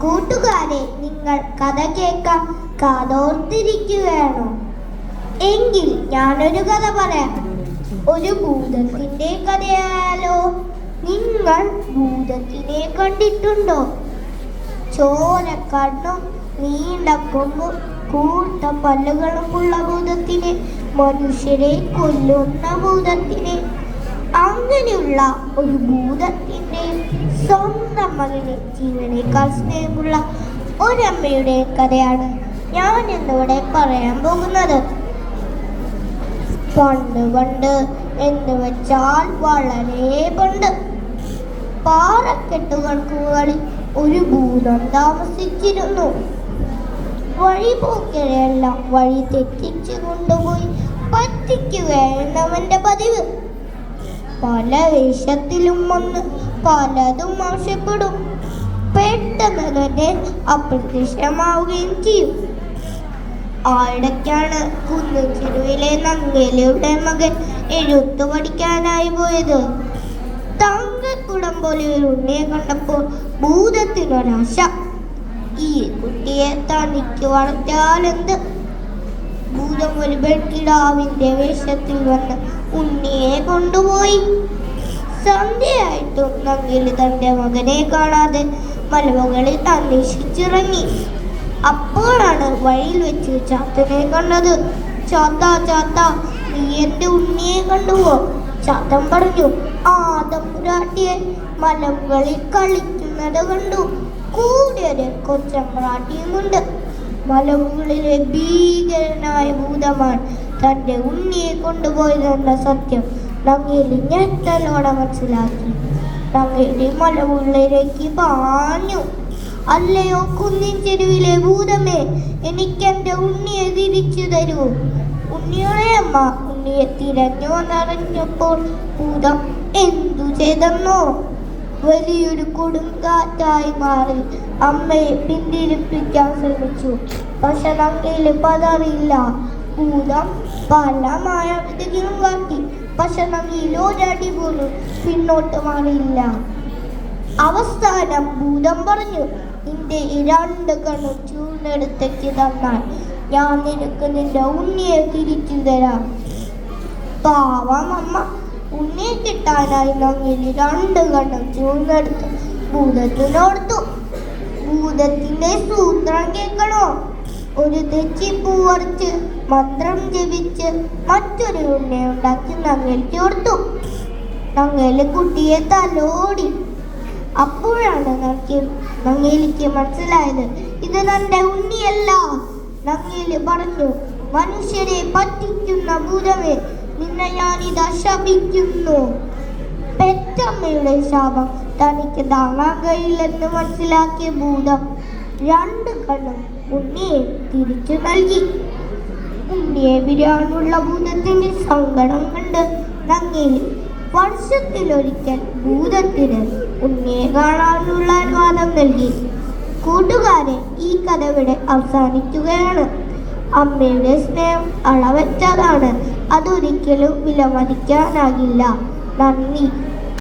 കൂട്ടുകാരെ, നിങ്ങൾ കഥ കേൾക്കാൻ കാതോർത്തിരിക്കുകയാണോ? എങ്കിൽ ഞാനൊരു കഥ പറയാം. ഒരു ഭൂതത്തിന്റെ കഥയായാലോ? നിങ്ങൾ ഭൂതത്തിനെ കണ്ടിട്ടുണ്ടോ? ചോരക്കണ്ണും നീണ്ട കൊമ്പും കൂർത്ത പല്ലുകളുമുള്ള ഭൂതത്തിനെ, മനുഷ്യരെ കൊല്ലുന്ന ഭൂതത്തിനെ. അങ്ങനെയുള്ള ഒരു ഭൂതത്തിന്റെ സ്വന്തം മകനെ ജീവനേക്കാൾ സ്നേഹമുള്ള ഒരമ്മയുടെ കഥയാണ് ഞാൻ ഇന്നിവിടെ പറയാൻ പോകുന്നത്. പണ്ട് പണ്ട് എന്ന് വെച്ചാൽ വളരെ പണ്ട്, പാറക്കെട്ടുകൾക്ക് മുകളിൽ ഒരു ഭൂതം താമസിച്ചിരുന്നു. വഴിപോക്കരെല്ലാം വഴി തെറ്റിച്ചു കൊണ്ടുപോയി പറ്റിക്കുകയായിരുന്നു അവന്റെ പതിവ്. പല വേഷത്തിലും വന്ന് പലതും ആവശ്യപ്പെടും. പെട്ടെന്ന് തന്നെ അപ്രത്യക്ഷമാവുകയും ചെയ്യും. ആയിടയ്ക്കാണ് കുന്നിൻചെരുവിലെ നങ്ങേലിയുടെ മകൻ എഴുത്തു പഠിക്കാനായി പോയത്. തങ്കക്കുടം പോലെ ഒരു ഉണ്ണിയെ കണ്ടപ്പോൾ ഭൂതത്തിനൊരാശ. ഈ കുട്ടിയെ തനിക്ക് വളർത്തിയാലെന്ത്? ഭൂതം ഒരു പെൺകിടാവിന്റെ വേഷത്തിൽ വന്ന് ഉണ്ണിയെ കൊണ്ടുപോയി. സന്ധ്യയായിട്ടും നങ്ങേലി തന്റെ മകനെ കാണാതെ മലമുകളിൽ അന്വേഷിച്ചിറങ്ങി. അപ്പോഴാണ് വഴിയിൽ വെച്ച് ചാത്തനെ കണ്ടത്. ചാത്ത, ചാത്ത, നീ എന്റെ ഉണ്ണിയെ കണ്ടുവോ? ചാത്തൻ പറഞ്ഞു, ആ തമ്പുരാട്ടിയെ മലമുകളിൽ കളിക്കുന്നത് കണ്ടു. കൂടെ ഒരു കൊച്ചമ്പ്രാട്ടിയുമുണ്ട്. മലമുകളിലെ ഭീകരനായ ഭൂതമാണ് തന്റെ ഉണ്ണിയെ കൊണ്ടുപോയതെന്ന സത്യം നങ്ങേലി ഞെട്ടലോടെ മനസ്സിലാക്കി. നങ്ങേലി മലമുകളിലേക്ക് പാഞ്ഞു. അല്ലയോ കുന്നിൻ ചെരുവിലെ ഭൂതമേ, എനിക്കെന്റെ ഉണ്ണിയെ തിരിച്ചു തരൂ. ഉണ്ണിയുടെ അമ്മ ഉണ്ണിയെ തിരഞ്ഞു എന്നറിഞ്ഞപ്പോൾ ഭൂതം എന്തു ചെയ്തെന്നോ? വലിയൊരു കൊടുങ്കാറ്റായി മാറി അമ്മയെ പിന്തിരിപ്പിക്കാൻ ശ്രമിച്ചു. പക്ഷെ നങ്ങേലി പതറിയില്ല. ഭൂതം പല മായാവിധികളും കാട്ടി. പക്ഷെ നങ്ങേലി ഒരടി പോലും പിന്നോട്ട് മാറിയില്ല. അവസാനം ഭൂതം പറഞ്ഞു, നിന്റെ രണ്ട് കണ്ണും ചൂണ്ടെടുത്തേക്ക് തന്നാൽ ഞാൻ നിനക്ക് നിന്റെ ഉണ്ണിയെ തിരിച്ചു തരാം. പാവം അമ്മ. ഉണ്ണിയെ കിട്ടാനായി നങ്ങേലി രണ്ട് കണ്ണും ചൂണ്ടെടുത്ത് ഭൂതത്തിനോർത്തു. ഭൂതത്തിന്റെ സൂത്രം കേൾക്കണോ? ഒരു തെച്ചിപ്പൂ വരച്ച് മന്ത്രം ജപിച്ച് മറ്റൊരു ഉണ്ണിയെ ഉണ്ടാക്കി നങ്ങേലിക്ക് ഓർത്തു. നങ്ങേലി കുട്ടിയെ തലോടി. അപ്പോഴാണ് നങ്ങേലിക്ക് മനസ്സിലായത്, ഇത് തന്റെ ഉണ്ണിയല്ല. നങ്ങേലി പറഞ്ഞു, മനുഷ്യരെ പറ്റിക്കുന്ന ഭൂതമേ, നിന്നെ ഞാനിതാ ശപിക്കുന്നു. പെറ്റമ്മയുടെ ശാപം തനിക്ക് താങ്ങാൻ കഴിയില്ലെന്ന് മനസ്സിലാക്കിയ ഭൂതം രണ്ട് കണ്ണും ഉണ്ണിയെ തിരിച്ചു നൽകി. ഉണ്ണിയെ വിടാനുള്ള ഭൂതത്തിന്റെ സങ്കടം കണ്ട് നങ്ങേലി വർഷത്തിലൊരിക്കൽ ഭൂതത്തിന് ഉണ്ണിയെ കാണാനുള്ള അനുവാദം നൽകി. കൂട്ടുകാരെ, ഈ കഥ ഇവിടെ അവസാനിക്കുകയാണ്. അമ്മയുടെ സ്നേഹം അളവറ്റതാണ്. അതൊരിക്കലും വിലമതിക്കാനാകില്ല. നന്ദി.